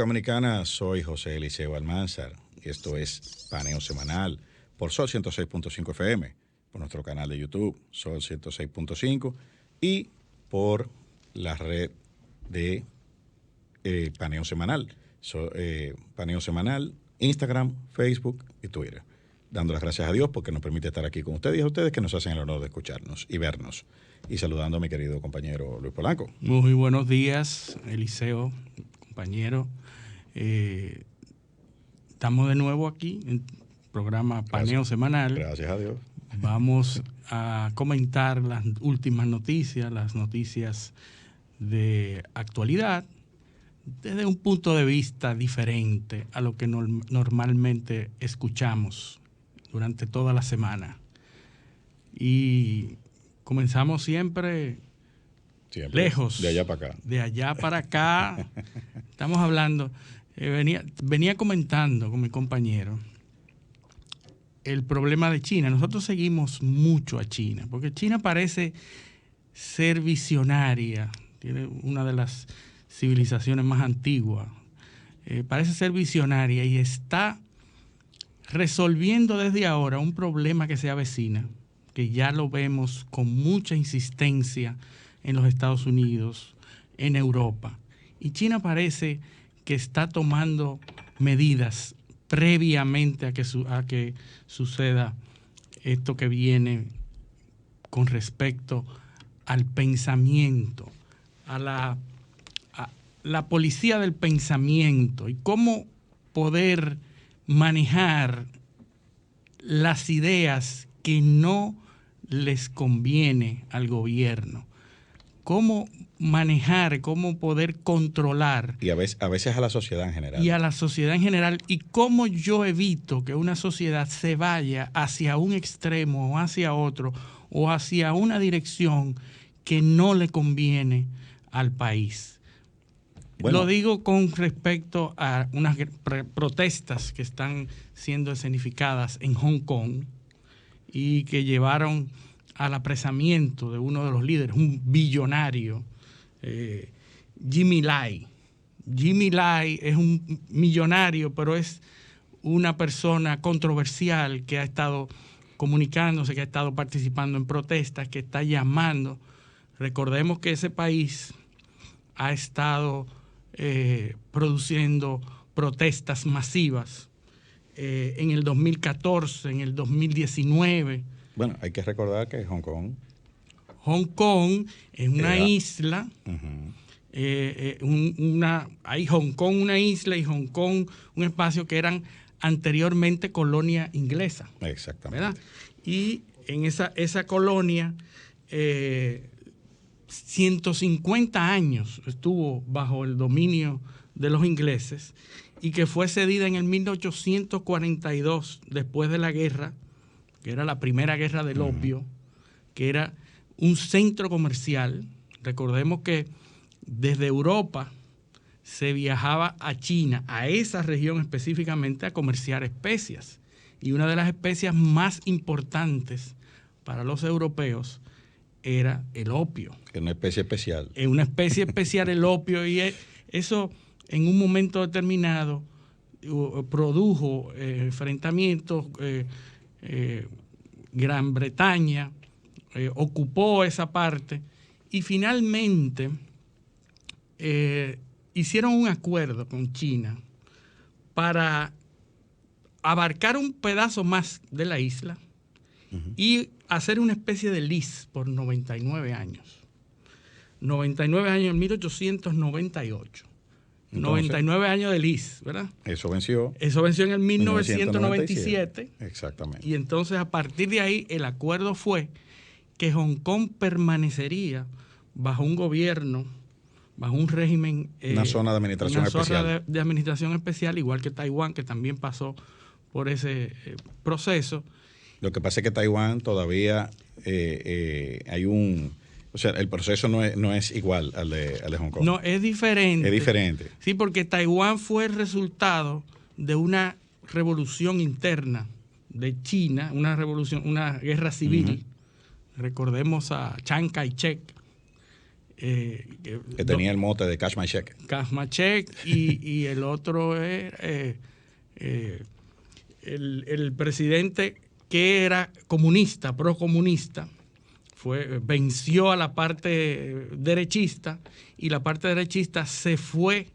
Dominicana, soy José Eliseo Almanzar y esto es Paneo Semanal por Sol 106.5 FM, por nuestro canal de YouTube Sol 106.5 y por la red de Paneo Semanal, Paneo Semanal, Instagram, Facebook y Twitter. Dando las gracias a Dios porque nos permite estar aquí con ustedes y a ustedes que nos hacen el honor de escucharnos y vernos. Y saludando a mi querido compañero Luis Polanco. Muy buenos días, Eliseo, compañero. Estamos de nuevo aquí en el programa Paneo Semanal. Gracias a Dios. Vamos a comentar las últimas noticias, las noticias de actualidad, desde un punto de vista diferente a lo que normalmente escuchamos durante toda la semana. Y comenzamos siempre lejos. De allá para acá. De allá para acá. Estamos hablando, venía comentando con mi compañero el problema de China. Nosotros seguimos mucho a China, porque China parece ser visionaria, tiene una de las civilizaciones más antiguas, parece ser visionaria y está resolviendo desde ahora un problema que se avecina, que ya lo vemos con mucha insistencia en los Estados Unidos, en Europa. Y China parece que está tomando medidas previamente a que suceda esto que viene con respecto al pensamiento, a la policía del pensamiento y cómo poder manejar las ideas que no les conviene al gobierno. Cómo manejar, cómo poder controlar. Y a veces a la sociedad en general. Y a la sociedad en general. Y cómo yo evito que una sociedad se vaya hacia un extremo o hacia otro o hacia una dirección que no le conviene al país. Bueno, lo digo con respecto a unas protestas que están siendo escenificadas en Hong Kong y que llevaron al apresamiento de uno de los líderes, un billonario, Jimmy Lai. Jimmy Lai es un millonario, pero es una persona controversial que ha estado comunicándose, que ha estado participando en protestas, que está llamando. Recordemos que ese país ha estado produciendo protestas masivas en el 2014, en el 2019. Bueno, hay que recordar que Hong Kong es una isla. Hay Hong Kong una isla y Hong Kong un espacio que eran anteriormente colonia inglesa. Exactamente. ¿Verdad? Y en esa colonia 150 años estuvo bajo el dominio de los ingleses y que fue cedida en el 1842 después de la guerra, que era la primera guerra del opio, que era un centro comercial. Recordemos que desde Europa se viajaba a China, a esa región específicamente, a comerciar especias. Y una de las especias más importantes para los europeos era el opio. Es una especie especial. Es una especie especial el opio, y eso en un momento determinado produjo enfrentamientos. Gran Bretaña ocupó esa parte y finalmente hicieron un acuerdo con China para abarcar un pedazo más de la isla y hacer una especie de lease por 99 años. 99 años en 1898. Entonces, 99 años de lease, ¿verdad? Eso venció. Eso venció en el 1997. Exactamente. Y entonces a partir de ahí el acuerdo fue que Hong Kong permanecería bajo un gobierno, bajo un régimen. Una zona de administración especial. Una zona de administración especial, igual que Taiwán, que también pasó por ese proceso. Lo que pasa es que Taiwán todavía hay un... O sea, el proceso no es igual al de Hong Kong. No, es diferente. Es diferente. Sí, porque Taiwán fue el resultado de una revolución interna de China, una guerra civil. Recordemos a Chiang Kai-shek. que tenía el mote de Cash My Check. Cash My Check, y el otro es el presidente que era comunista, procomunista, venció a la parte derechista, y la parte derechista se fue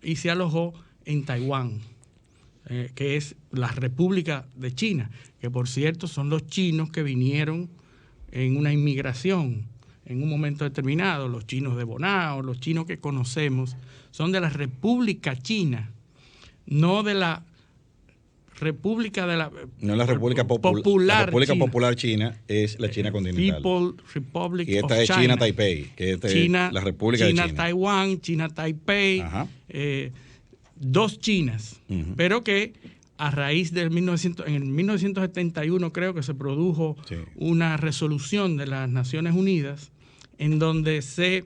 y se alojó en Taiwán, que es la República de China, que por cierto son los chinos que vinieron en una inmigración en un momento determinado. Los chinos de Bonao, los chinos que conocemos, son de la República China, no de la República de la... No es la República Popular. La República China. Popular China es la China continental. People Republic y esta of es China. China Taipei, que esta China, es la República China, de China. Taiwán, China Taipei, dos Chinas, pero que a raíz del en el 1971 creo que se produjo una resolución de las Naciones Unidas en donde se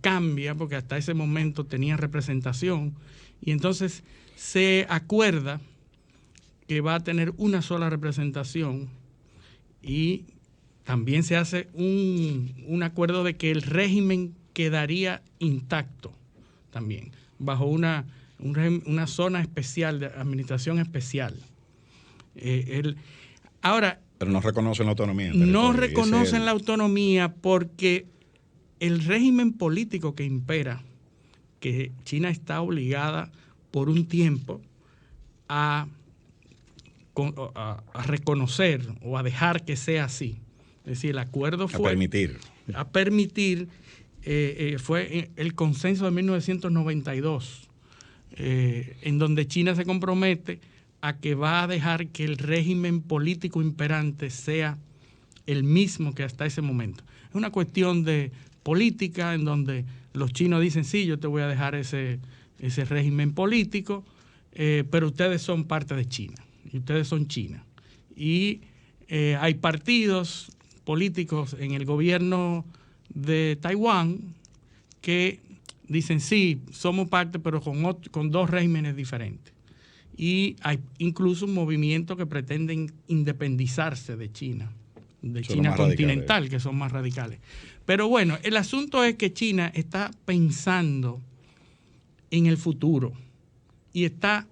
cambia, porque hasta ese momento tenían representación, y entonces se acuerda que va a tener una sola representación, y también se hace un acuerdo de que el régimen quedaría intacto también, bajo una zona especial, de administración especial. Ahora, pero no reconocen la autonomía. No reconocen la autonomía porque el régimen político que impera, que China está obligada por un tiempo a reconocer o a dejar que sea así. Es decir, el acuerdo fue... A permitir. Fue el consenso de 1992, en donde China se compromete a que va a dejar que el régimen político imperante sea el mismo que hasta ese momento. Es una cuestión de política en donde los chinos dicen, sí, yo te voy a dejar ese régimen político, pero ustedes son parte de China, y ustedes son China. Y hay partidos políticos en el gobierno de Taiwán que dicen, sí, somos parte, pero con dos regímenes diferentes. Y hay incluso un movimiento que pretenden independizarse de China, de China continental, que son más radicales. Pero bueno, el asunto es que China está pensando en el futuro y está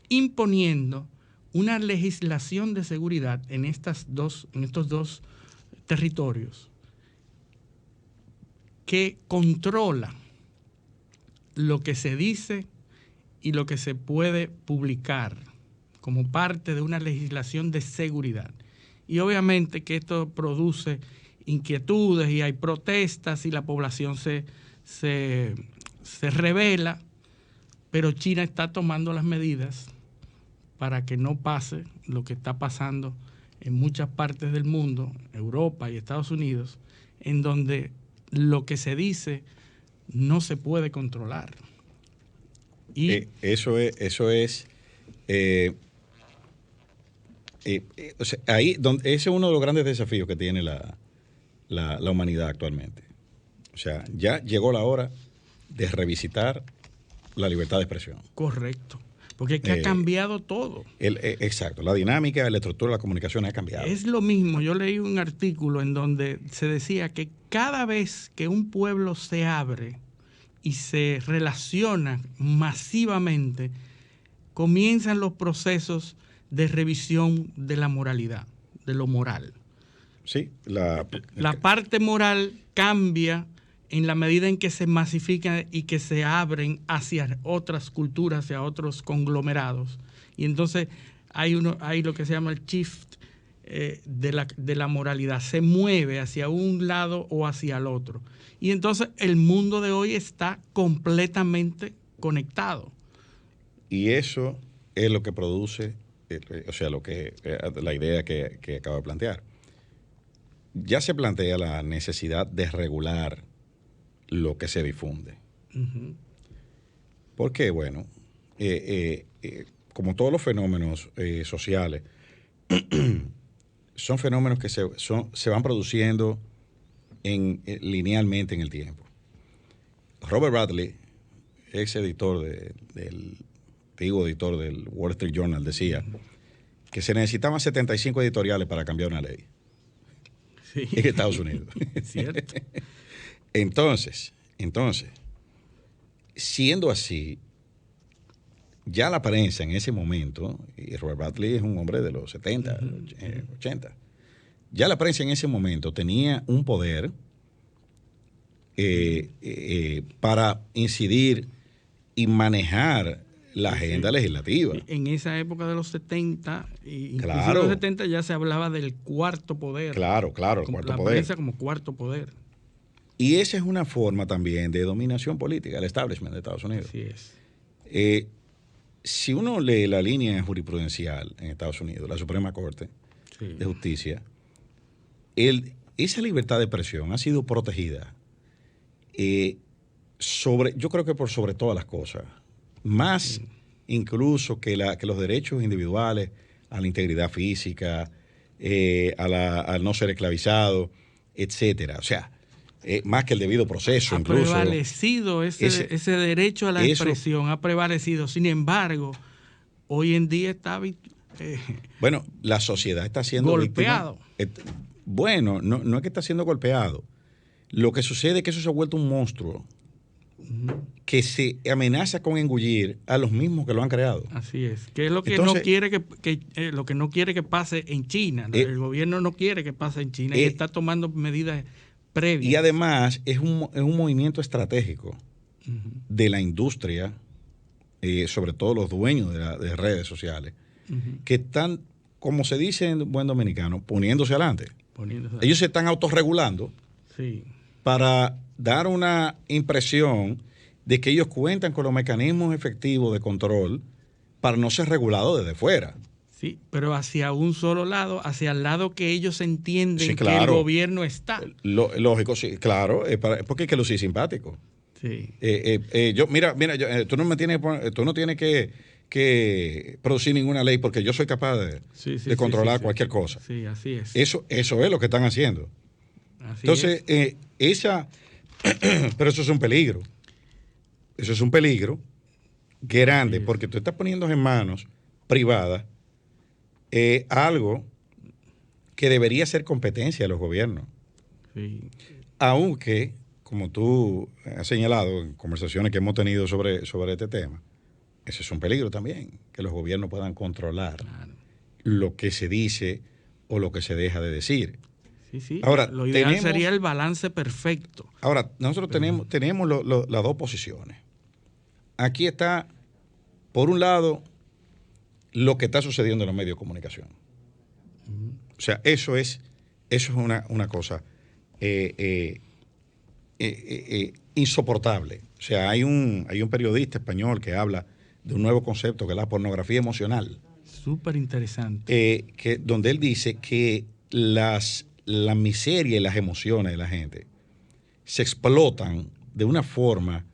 imponiendo una legislación de seguridad en estos dos territorios que controla lo que se dice y lo que se puede publicar como parte de una legislación de seguridad. Y obviamente que esto produce inquietudes y hay protestas y la población se rebela, pero China está tomando las medidas para que no pase lo que está pasando en muchas partes del mundo, Europa y Estados Unidos, en donde lo que se dice no se puede controlar. Y eso es o sea, ahí ese es uno de los grandes desafíos que tiene la humanidad actualmente. O sea, ya llegó la hora de revisitar la libertad de expresión. Correcto. Porque es que ha cambiado todo. Exacto. La dinámica, la estructura de la comunicación ha cambiado. Es lo mismo. Yo leí un artículo en donde se decía que cada vez que un pueblo se abre y se relaciona masivamente, comienzan los procesos de revisión de la moralidad, de lo moral. Sí. La parte moral cambia en la medida en que se masifican y que se abren hacia otras culturas, hacia otros conglomerados. Y entonces hay lo que se llama el shift de la moralidad. Se mueve hacia un lado o hacia el otro. Y entonces el mundo de hoy está completamente conectado. Y eso es lo que produce, la idea que acabo de plantear. Ya se plantea la necesidad de regular lo que se difunde. Uh-huh. Porque, bueno, como todos los fenómenos sociales, son fenómenos que se van produciendo linealmente en el tiempo. Robert Bradley, ex editor antiguo editor del Wall Street Journal, decía que se necesitaban 75 editoriales para cambiar una ley. Sí. En Estados Unidos. Cierto. Entonces, siendo así, ya la prensa en ese momento, y Robert Bradley es un hombre de los 70, 80, ya la prensa en ese momento tenía un poder para incidir y manejar la agenda legislativa. En esa época de los 70, incluso Claro. en los 70 ya se hablaba del cuarto poder. Claro, el cuarto la poder. prensa como cuarto poder. Y esa es una forma también de dominación política, el establishment de Estados Unidos. Así es. Si uno lee la línea jurisprudencial en Estados Unidos, la Suprema Corte de Justicia, esa libertad de expresión ha sido protegida yo creo que por sobre todas las cosas, más incluso que los derechos individuales a la integridad física, al no ser esclavizado, etcétera. O sea, más que el debido proceso. Ha incluso prevalecido ese derecho a la expresión, ha prevalecido. Sin embargo, hoy en día está bueno, la sociedad está siendo golpeado. Bueno, no es que está siendo golpeado. Lo que sucede es que eso se ha vuelto un monstruo que se amenaza con engullir a los mismos que lo han creado. Así es. Que es lo que Entonces, no quiere lo que no quiere que pase en China. El gobierno no quiere que pase en China y está tomando medidas previas. Y además es un movimiento estratégico de la industria, sobre todo los dueños de redes sociales, que están, como se dice en buen dominicano, poniéndose adelante. Ellos se están autorregulando para dar una impresión de que ellos cuentan con los mecanismos efectivos de control para no ser regulados desde fuera. Sí, pero hacia un solo lado, hacia el lado que ellos entienden Sí, claro. que el gobierno está. Lógico, sí, claro, porque es que lucir simpático. Sí. Tú no tienes que producir ninguna ley porque yo soy capaz de controlar cualquier cosa. Sí, así es. Eso es lo que están haciendo. Así Entonces, pero eso es un peligro. Eso es un peligro grande porque tú estás poniendo en manos privadas algo que debería ser competencia de los gobiernos. Sí. Aunque, como tú has señalado en conversaciones que hemos tenido sobre este tema, ese es un peligro también, que los gobiernos puedan controlar lo que se dice o lo que se deja de decir. Sí. Ahora, lo ideal sería el balance perfecto. Ahora, nosotros tenemos las dos posiciones. Aquí está, por un lado, lo que está sucediendo en los medios de comunicación. O sea, eso es una cosa insoportable. O sea, hay un periodista español que habla de un nuevo concepto que es la pornografía emocional. Súper interesante. Donde él dice que la miseria y las emociones de la gente se explotan de una forma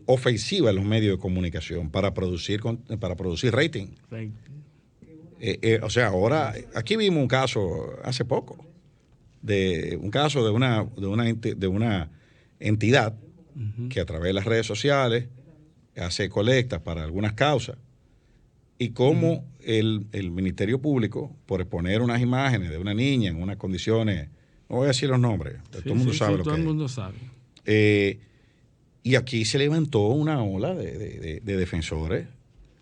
ofensiva en los medios de comunicación para producir rating. O sea, ahora, aquí vimos un caso hace poco, de una entidad que a través de las redes sociales hace colectas para algunas causas y cómo el Ministerio Público, por exponer unas imágenes de una niña en unas condiciones, no voy a decir los nombres, todo el mundo sabe lo que es. Todo el mundo sabe. Y aquí se levantó una ola de defensores.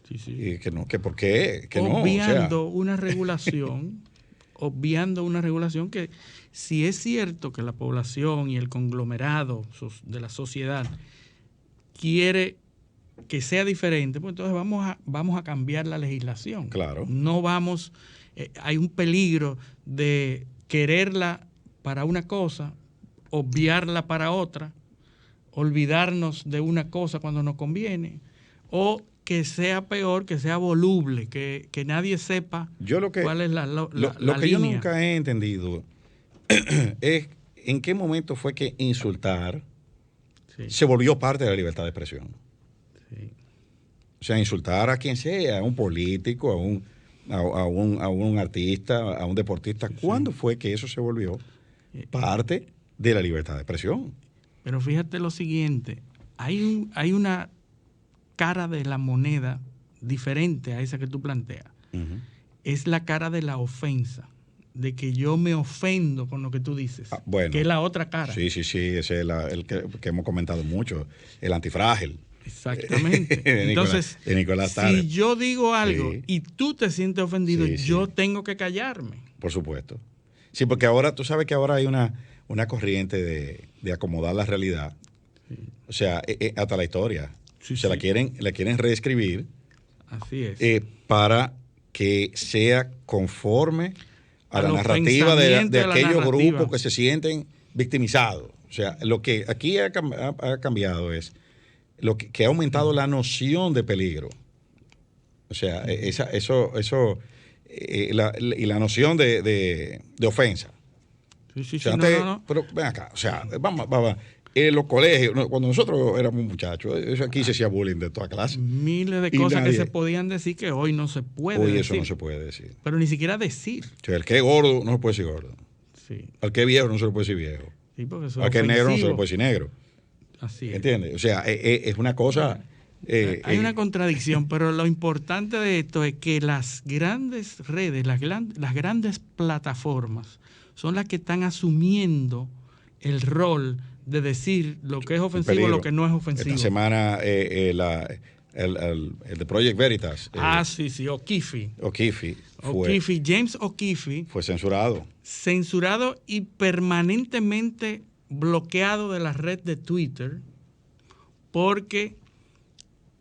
Que por qué, que obviando una regulación, que si es cierto que la población y el conglomerado de la sociedad quiere que sea diferente, pues entonces vamos a cambiar la legislación. Claro. No vamos, hay un peligro de quererla para una cosa, obviarla para otra, olvidarnos de una cosa cuando nos conviene, o que sea peor, que sea voluble, que nadie sepa cuál es la lo que línea. yo nunca he entendido es en qué momento fue que insultar se volvió parte de la libertad de expresión. Sí. O sea, insultar a quien sea, a un político, a un artista, a un deportista. ¿Cuándo fue que eso se volvió parte de la libertad de expresión? Pero fíjate lo siguiente, hay una cara de la moneda diferente a esa que tú planteas. Es la cara de la ofensa. de que yo me ofendo con lo que tú dices, bueno, que es la otra cara. Sí, ese es el que hemos comentado mucho, el antifrágil. Exactamente. Entonces, de Nicolás Tárrega. Si yo digo algo Sí. y tú te sientes ofendido, yo tengo que callarme. Por supuesto. Sí, porque ahora, tú sabes que ahora hay una corriente de acomodar la realidad. Sí. O sea, hasta la historia. Sí, la quieren reescribir. Así es. Para que sea conforme a la narrativa de aquellos grupos que se sienten victimizados. O sea, lo que aquí ha cambiado es lo que ha aumentado la noción de peligro. O sea, y la noción de ofensa. Sí, o sea, antes, no. Pero ven acá, o sea, vamos. En los colegios, cuando nosotros éramos muchachos, aquí se hacía bullying de toda clase. Miles de cosas que se podían decir que hoy no se puede decir. Hoy eso no se puede decir. Pero ni siquiera decir. O sea, el que es gordo no se puede decir gordo. Sí. Al que es viejo no se le puede decir viejo. Sí, porque eso al que es negro no se le puede decir negro. Así es. ¿Entiendes? O sea, es una cosa... hay una contradicción, pero lo importante de esto es que las grandes redes, las grandes plataformas son las que están asumiendo el rol de decir lo que es ofensivo o lo que no es ofensivo. Esta semana el de Project Veritas. Sí, O'Keefe. James O'Keefe. Fue censurado. Censurado y permanentemente bloqueado de la red de Twitter porque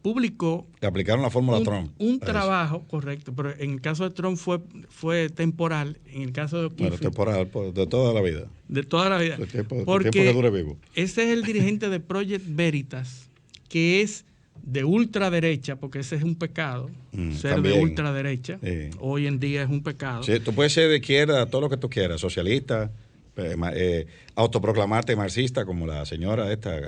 publicó... Le aplicaron la fórmula Trump. Un trabajo, correcto, pero en el caso de Trump fue temporal, en el caso de O'Keefe... Bueno, temporal, de toda la vida. De toda la vida. El tiempo porque que dure vivo. Ese es el dirigente de Project Veritas, que es de ultraderecha, porque ese es un pecado, ser también de ultraderecha. Sí. Hoy en día es un pecado. Sí, tú puedes ser de izquierda, todo lo que tú quieras, socialista, autoproclamarte marxista, como la señora esta...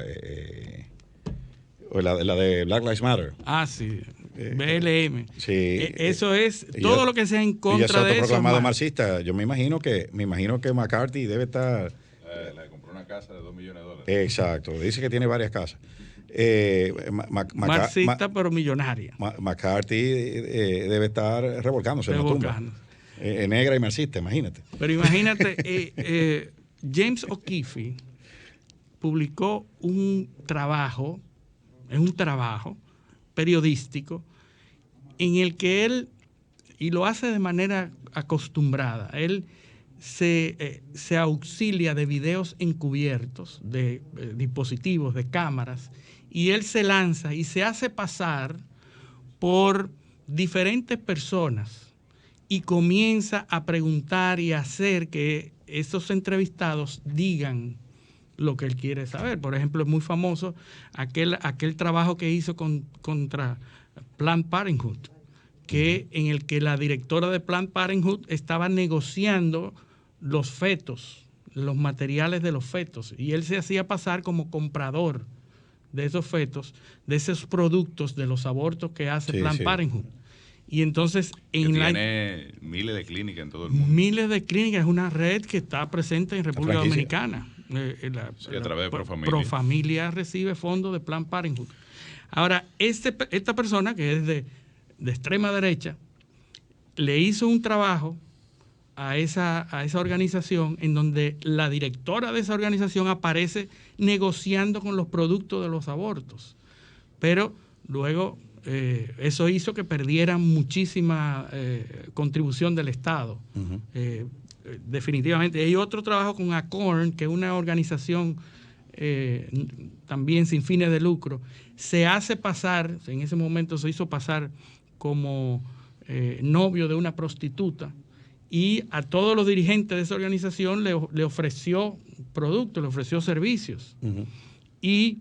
o la de Black Lives Matter. Sí. BLM. Sí. Eso es todo lo que sea en contra de eso. Autoproclamado marxista. Yo me imagino que McCarthy debe estar... Le compró una casa de $2 millones. Exacto. Dice que tiene varias casas. Marxista, pero millonaria. McCarthy debe estar revolcándose en la tumba. Negra y marxista, imagínate. Pero imagínate, James O'Keefe publicó un trabajo periodístico en el que él, y lo hace de manera acostumbrada, él se auxilia de videos encubiertos, de dispositivos, de cámaras, y él se lanza y se hace pasar por diferentes personas y comienza a preguntar y a hacer que esos entrevistados digan lo que él quiere saber. Por ejemplo, es muy famoso aquel trabajo que hizo contra Planned Parenthood, en el que la directora de Planned Parenthood estaba negociando los fetos, los materiales de los fetos, y él se hacía pasar como comprador de esos fetos, de esos productos, de los abortos que hace Planned Parenthood. Y entonces... tiene miles de clínicas en todo el mundo. Miles de clínicas, es una red que está presente en República Dominicana. A través de Profamilia. Profamilia recibe fondos de Planned Parenthood. Ahora, esta persona, que es de extrema derecha, le hizo un trabajo a esa organización en donde la directora de esa organización aparece negociando con los productos de los abortos. Pero luego eso hizo que perdieran muchísima contribución del Estado. Definitivamente. Hay otro trabajo con ACORN, que es una organización también sin fines de lucro. Se hace pasar, en ese momento se hizo pasar como novio de una prostituta, y a todos los dirigentes de esa organización le ofreció productos, le ofreció servicios. Y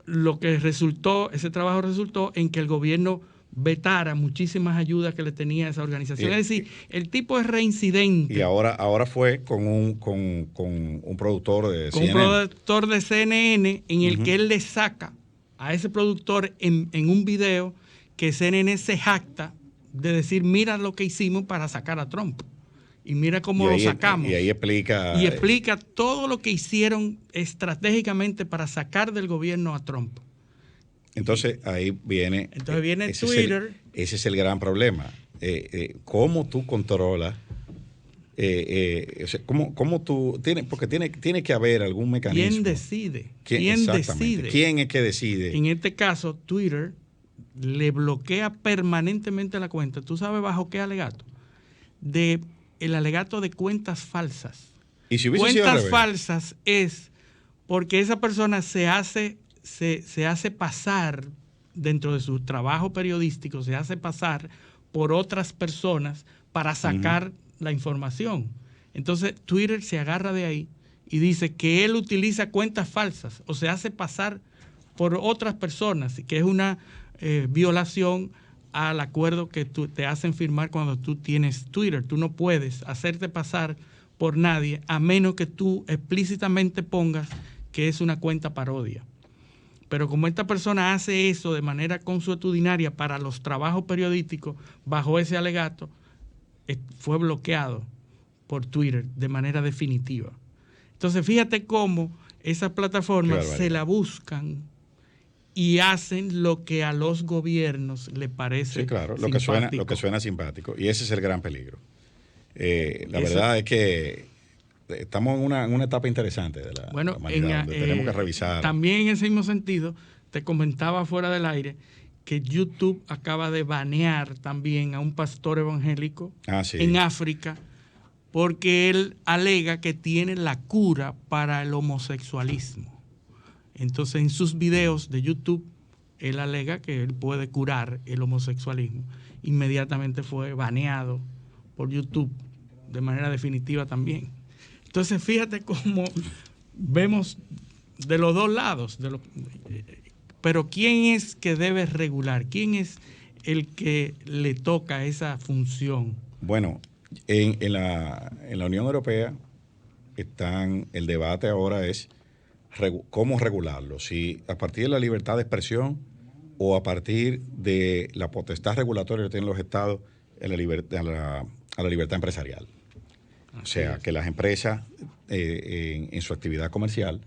lo que ese trabajo resultó en que el gobierno vetara muchísimas ayudas que le tenía a esa organización. Es decir, el tipo es reincidente. Y ahora fue con un productor de CNN. Con un productor de CNN en el que él le saca a ese productor en un video que CNN se jacta de decir, mira lo que hicimos para sacar a Trump. Y mira cómo lo sacamos. Y ahí explica... Y explica todo lo que hicieron estratégicamente para sacar del gobierno a Trump. Entonces ahí viene... Entonces viene Twitter. Ese es el gran problema. ¿Cómo tú controlas ¿Cómo tú tienes? Porque tiene que haber algún mecanismo. ¿Quién decide? ¿Quién decide? ¿Quién es que decide? En este caso, Twitter le bloquea permanentemente la cuenta. ¿Tú sabes bajo qué alegato? El alegato de cuentas falsas. ¿Y si hubiese sido al cuentas revés? falsas es porque esa persona se hace pasar, dentro de su trabajo periodístico, se hace pasar por otras personas para sacar la información. Entonces Twitter se agarra de ahí y dice que él utiliza cuentas falsas o se hace pasar por otras personas, que es una violación al acuerdo que te hacen firmar cuando tú tienes Twitter. Tú no puedes hacerte pasar por nadie a menos que tú explícitamente pongas que es una cuenta parodia. Pero como esta persona hace eso de manera consuetudinaria para los trabajos periodísticos bajo ese alegato, fue bloqueado por Twitter de manera definitiva. Entonces fíjate cómo esas plataformas se la buscan y hacen lo que a los gobiernos le parece sí, claro, lo que suena simpático. Y ese es el gran peligro. La verdad es que estamos en una etapa interesante de la humanidad, donde tenemos que revisar. También en ese mismo sentido, te comentaba fuera del aire que YouTube acaba de banear también a un pastor evangélico en África porque él alega que tiene la cura para el homosexualismo. Entonces, en sus videos de YouTube, él alega que él puede curar el homosexualismo. Inmediatamente fue baneado por YouTube de manera definitiva también. Entonces, fíjate cómo vemos de los dos lados. Pero ¿quién es que debe regular? ¿Quién es el que le toca esa función? Bueno, en la Unión Europea el debate ahora es cómo regularlo, si a partir de la libertad de expresión o a partir de la potestad regulatoria que tienen los estados a la libertad empresarial. O sea, que las empresas en su actividad comercial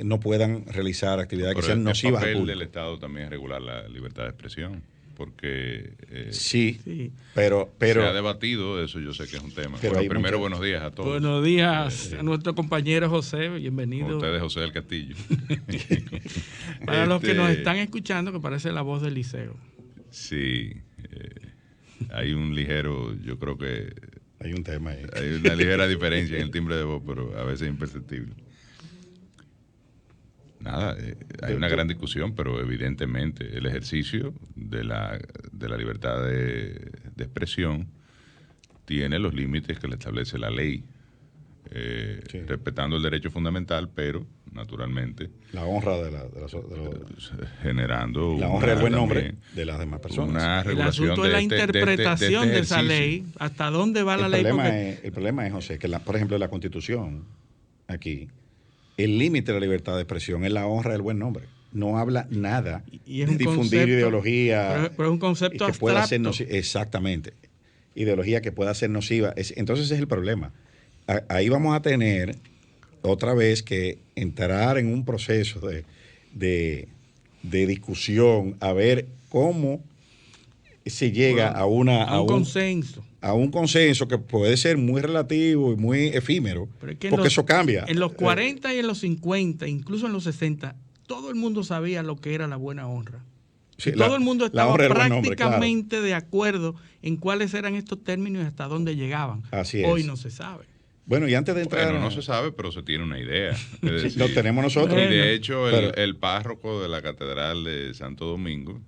no puedan realizar actividades que sean nocivas al público. El papel del Estado también es regular la libertad de expresión, porque sí, pero se ha debatido eso, yo sé que es un tema. Pero primero, buenos días a todos. Buenos días a nuestro compañero José, bienvenido. Con ustedes, José del Castillo. Para los que nos están escuchando, que parece la voz del Liceo. Sí, hay un ligero, yo creo que hay un tema ahí. Hay una ligera diferencia en el timbre de voz, pero a veces imperceptible. Nada, hay una gran discusión, pero evidentemente el ejercicio de la libertad de expresión tiene los límites que le establece la ley, respetando el derecho fundamental, pero naturalmente la honra generando la honra y el buen nombre de las demás personas. Una regulación. El asunto es la interpretación de esa ley, hasta dónde va la ley. El problema es, José, que por ejemplo la Constitución aquí, el límite de la libertad de expresión es la honra del buen nombre. No habla nada de difundir ideología. Pero es un concepto que pueda ser abstracto. Exactamente. Ideología que pueda ser nociva. Entonces ese es el problema. Ahí vamos a tener otra vez que entrar en un proceso de discusión a ver cómo se llega a un consenso. A un consenso que puede ser muy relativo y muy efímero, porque eso cambia. En los 40 y en los 50, incluso en los 60, todo el mundo sabía lo que era la buena honra. Sí, todo el mundo estaba prácticamente de acuerdo en cuáles eran estos términos y hasta dónde llegaban. Así es. Hoy no se sabe. Bueno, y antes de entrar... Bueno, no se sabe, pero se tiene una idea. Es decir, lo tenemos nosotros. Y de hecho, el párroco de la Catedral de Santo Domingo,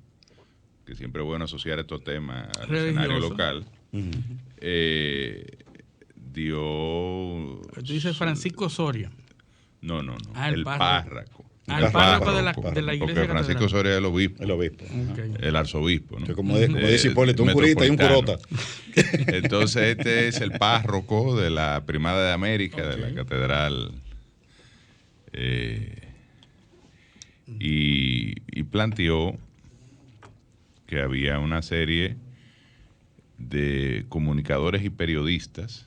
que siempre es bueno asociar estos temas al escenario local, dio... Tú dices Francisco Soria. No. El párroco. El párroco de la iglesia. Porque Francisco Soria es el obispo. Okay. El arzobispo, ¿no? Como dice Hipólito, un curita y un curota. Entonces este es el párroco de la Primada de América, de la Catedral. Y planteó que había una serie de comunicadores y periodistas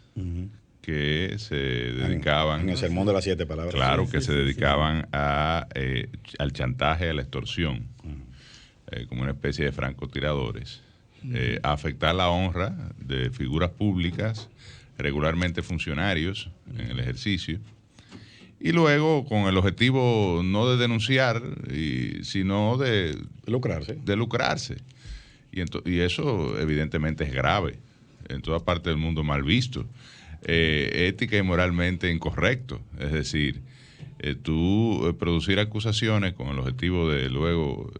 que se dedicaban... En el sermón de las 7 palabras. Claro, que se dedicaban al chantaje, a la extorsión, como una especie de francotiradores. afectar la honra de figuras públicas, regularmente funcionarios en el ejercicio, y luego con el objetivo no de denunciar, sino de lucrarse. Y eso evidentemente es grave, en toda parte del mundo mal visto, ética y moralmente incorrecto. Es decir, tú producir acusaciones con el objetivo de luego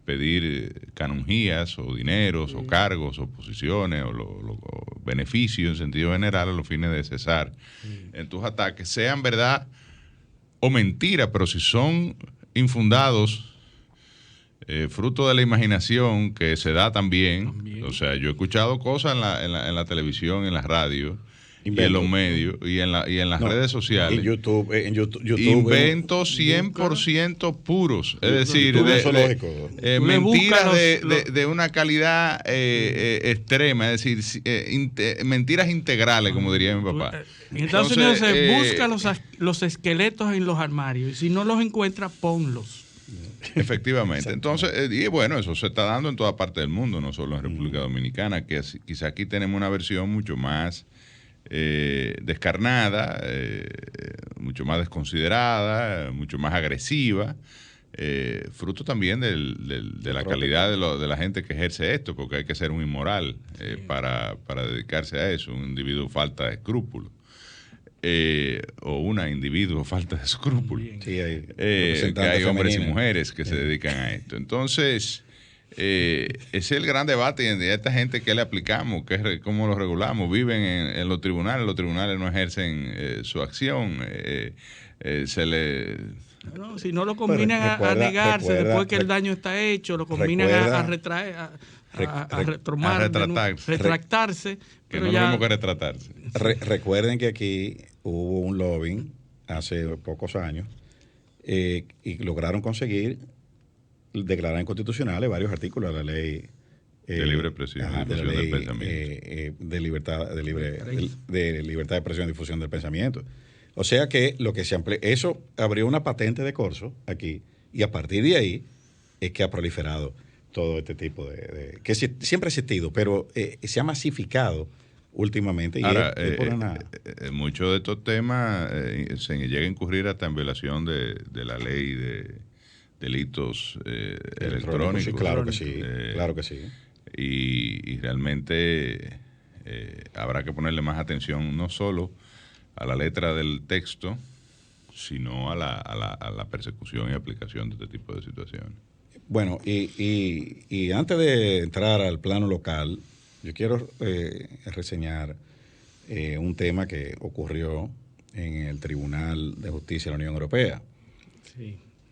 pedir canonjías o dineros o cargos o posiciones o beneficios en sentido general a los fines de cesar en tus ataques, sean verdad o mentira, pero si son infundados, fruto de la imaginación que se da también. O sea, yo he escuchado cosas en la televisión, en la radio, y en los medios y en las redes sociales. En YouTube, inventos 100% puros. Es decir, mentiras de una calidad extrema. Es decir, mentiras integrales, como diría mi papá. En Estados Unidos se busca los esqueletos en los armarios. Y si no los encuentra, ponlos. Efectivamente. Entonces, y bueno, eso se está dando en toda parte del mundo, no solo en República Dominicana, que quizá aquí tenemos una versión mucho más descarnada, mucho más desconsiderada, mucho más agresiva, fruto también de la calidad de la gente que ejerce esto, porque hay que ser un inmoral para dedicarse a eso, un individuo falta de escrúpulos. O una individuo falta de escrúpulos. Sí, que hay hombres y mujeres que se dedican a esto. Entonces, ese es el gran debate y de esta gente que le aplicamos, cómo lo regulamos. Viven en los tribunales no ejercen su acción. Si no lo combinan a negarse después que el daño está hecho, lo combinan a retraer, a retractarse. Que no es lo mismo que retratarse. Recuerden que aquí hubo un lobbying hace pocos años y lograron conseguir declarar inconstitucionales varios artículos de la ley de libre expresión, de la ley de libertad de expresión y difusión del pensamiento. O sea que lo que se amplió, eso abrió una patente de corso aquí y a partir de ahí es que ha proliferado todo este tipo que siempre ha existido, pero se ha masificado últimamente. Y ahora, muchos de estos temas se llega a incurrir hasta en violación de la ley de delitos electrónicos. Sí, claro que sí, claro que sí. Y realmente habrá que ponerle más atención no solo a la letra del texto, sino a la persecución y aplicación de este tipo de situaciones. Bueno, y antes de entrar al plano local, yo quiero reseñar un tema que ocurrió en el Tribunal de Justicia de la Unión Europea,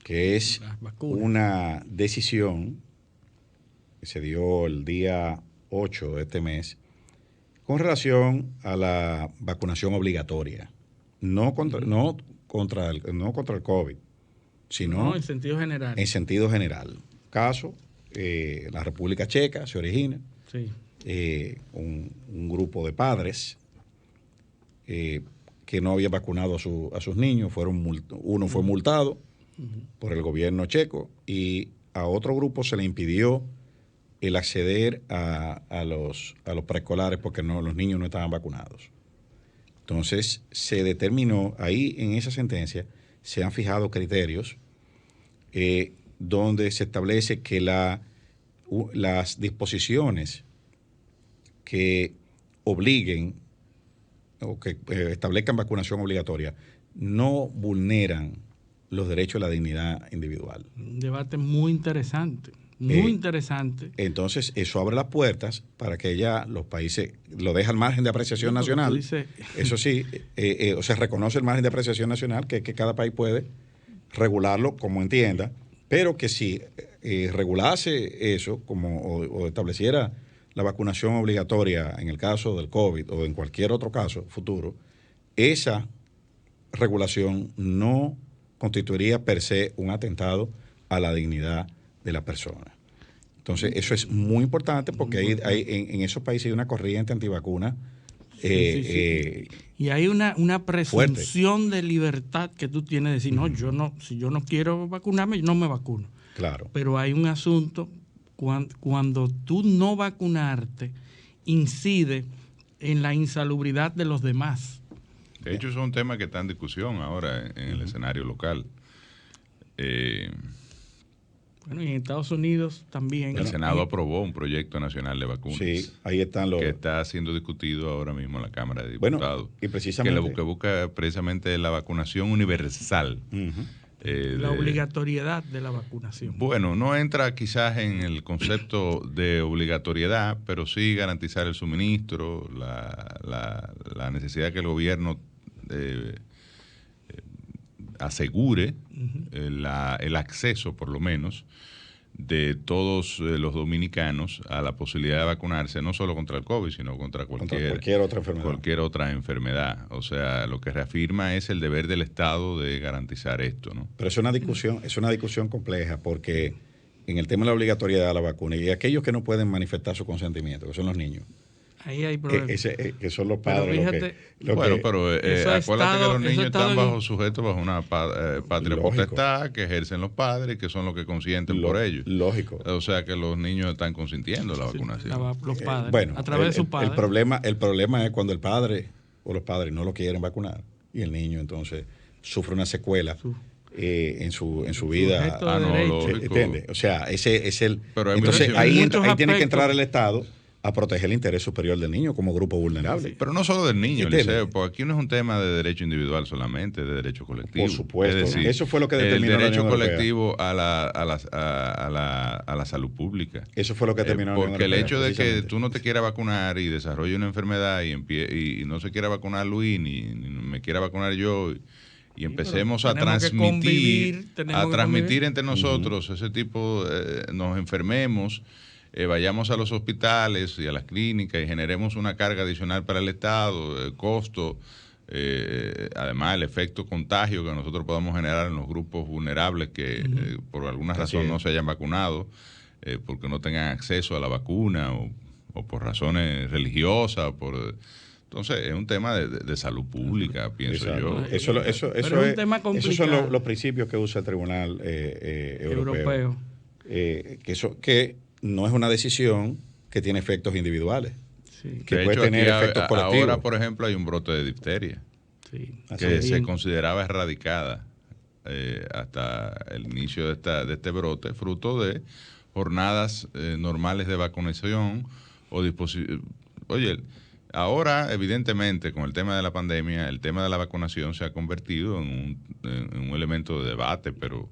que es una decisión que se dio el día 8 de este mes con relación a la vacunación obligatoria, no contra el COVID, sino en sentido general. En sentido general. Caso, la República Checa se origina, un grupo de padres que no habían vacunado a sus niños, uno fue multado por el gobierno checo y a otro grupo se le impidió el acceder a los preescolares porque los niños no estaban vacunados. Entonces se determinó, ahí en esa sentencia se han fijado criterios donde se establece que las disposiciones que obliguen o que establezcan vacunación obligatoria no vulneran los derechos a la dignidad individual. Un debate muy interesante, muy interesante. Entonces, eso abre las puertas para que ya los países lo deja al margen de apreciación nacional. Eso sí, o sea, reconoce el margen de apreciación nacional que cada país puede regularlo como entienda, pero que si regulase eso o estableciera la vacunación obligatoria en el caso del COVID o en cualquier otro caso futuro, esa regulación no constituiría per se un atentado a la dignidad de la persona. Entonces, eso es muy importante porque en esos países hay una corriente antivacuna. Y hay una presunción fuerte de libertad que tú tienes de decir, si yo no quiero vacunarme, no me vacuno. Claro. Pero hay un asunto cuando tú no vacunarte incide en la insalubridad de los demás. De hecho, es un tema que está en discusión ahora en el escenario local. Bueno, y en Estados Unidos también. El Senado aprobó un proyecto nacional de vacunas. Sí, ahí están los... que está siendo discutido ahora mismo en la Cámara de Diputados. Bueno, y precisamente... Que busca precisamente la vacunación universal. La obligatoriedad de la vacunación. Bueno, no entra quizás en el concepto de obligatoriedad, pero sí garantizar el suministro, la necesidad que el gobierno asegure el acceso, por lo menos, de todos los dominicanos a la posibilidad de vacunarse, no solo contra el COVID, sino contra cualquier otra enfermedad. O sea, lo que reafirma es el deber del Estado de garantizar esto, ¿no? Pero es una discusión compleja, porque en el tema de la obligatoriedad de la vacuna, y aquellos que no pueden manifestar su consentimiento, que son los niños, ahí hay problemas. Que son los padres. Pero acuérdate que los niños están sujetos bajo una patria potestad que ejercen los padres, que son los que consienten por ellos. Lógico. O sea que los niños están consintiendo la vacunación. Los padres, bueno, a través de sus padres. El problema es cuando el padre o los padres no lo quieren vacunar y el niño entonces sufre una secuela en su vida. ¿Entiendes? O sea, ese es el... Entonces ahí tiene que entrar el Estado a proteger el interés superior del niño como grupo vulnerable. Pero no solo del niño, Eliseo, porque aquí no es un tema de derecho individual solamente, de derecho colectivo. Por supuesto, es decir, eso fue lo que determinó el derecho colectivo a la salud pública. Eso fue lo que determinó la Unión Porque Europea, el hecho de que tú no te quieras vacunar y desarrolle una enfermedad y no se quiera vacunar Luis, ni me quiera vacunar yo, y empecemos a transmitir entre nosotros ese tipo, nos enfermemos, vayamos a los hospitales y a las clínicas y generemos una carga adicional para el Estado, el costo, además el efecto contagio que nosotros podamos generar en los grupos vulnerables que por alguna razón no se hayan vacunado, porque no tengan acceso a la vacuna o por razones religiosas, entonces es un tema de salud pública, pienso yo. Eso es un tema complicado. Esos son los principios que usa el Tribunal Europeo. Que no es una decisión que tiene efectos individuales. Sí. Que puede tener efectos colectivos. Ahora, por ejemplo, hay un brote de difteria que se consideraba erradicada hasta el inicio de este brote, fruto de jornadas normales de vacunación o dispositivos. Oye, ahora, evidentemente, con el tema de la pandemia, el tema de la vacunación se ha convertido en un elemento de debate, pero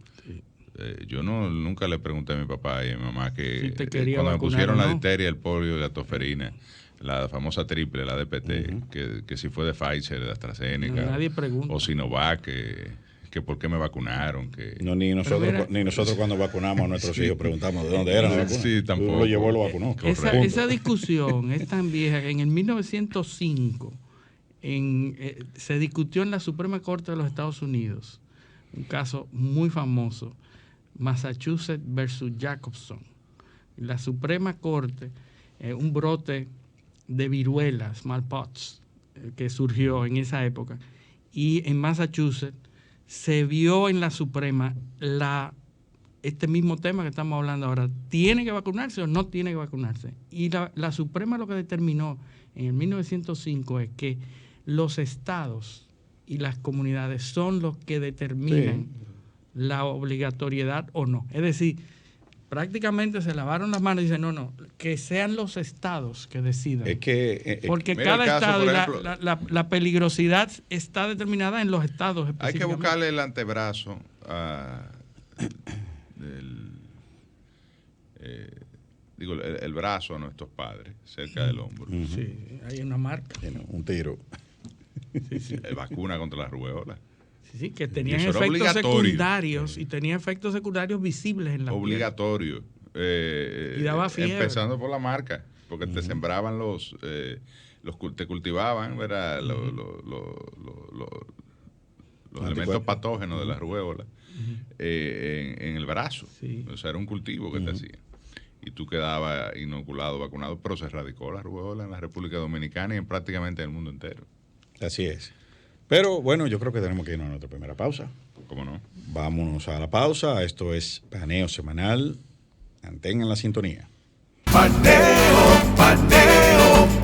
yo nunca le pregunté a mi papá y a mi mamá que cuando me pusieron la difteria, el polio, la tosferina, la famosa triple, la DPT, que si fue de Pfizer, de AstraZeneca, nadie pregunta. O Sinovac, que por qué me vacunaron. Ni nosotros cuando vacunamos a nuestros hijos preguntamos de dónde eran las vacunas. Sí, tampoco. Lo llevó y lo vacunó. Esa discusión es tan vieja que en el 1905 se discutió en la Suprema Corte de los Estados Unidos un caso muy famoso, Massachusetts versus Jacobson. La Suprema Corte, un brote de viruela, smallpox, que surgió en esa época, y en Massachusetts se vio en la Suprema este mismo tema que estamos hablando ahora, ¿tiene que vacunarse o no tiene que vacunarse? Y la Suprema lo que determinó en el 1905 es que los estados y las comunidades son los que determinan la obligatoriedad o no. Es decir, prácticamente se lavaron las manos y dicen, no, que sean los estados que decidan. Porque cada estado ejemplo, la peligrosidad está determinada en los estados. Hay que buscarle el antebrazo el brazo a nuestros padres, cerca del hombro. Sí, hay una marca. Un tiro. Sí. Vacuna contra la rubeola. Sí, que tenían efectos secundarios y tenían efectos secundarios visibles en la obligatorio. Y daba fiebre. Empezando por la marca, porque te sembraban te cultivaban, ¿verdad? Los elementos patógenos de la rubeola en el brazo. Sí. O sea, era un cultivo que te hacían. Y tú quedabas inoculado, vacunado, pero se erradicó la rubeola en la República Dominicana y en prácticamente el mundo entero. Así es. Pero bueno, yo creo que tenemos que irnos a nuestra primera pausa. ¿Cómo no? Vámonos a la pausa. Esto es Paneo Semanal Mantengan la sintonía. Paneo, paneo.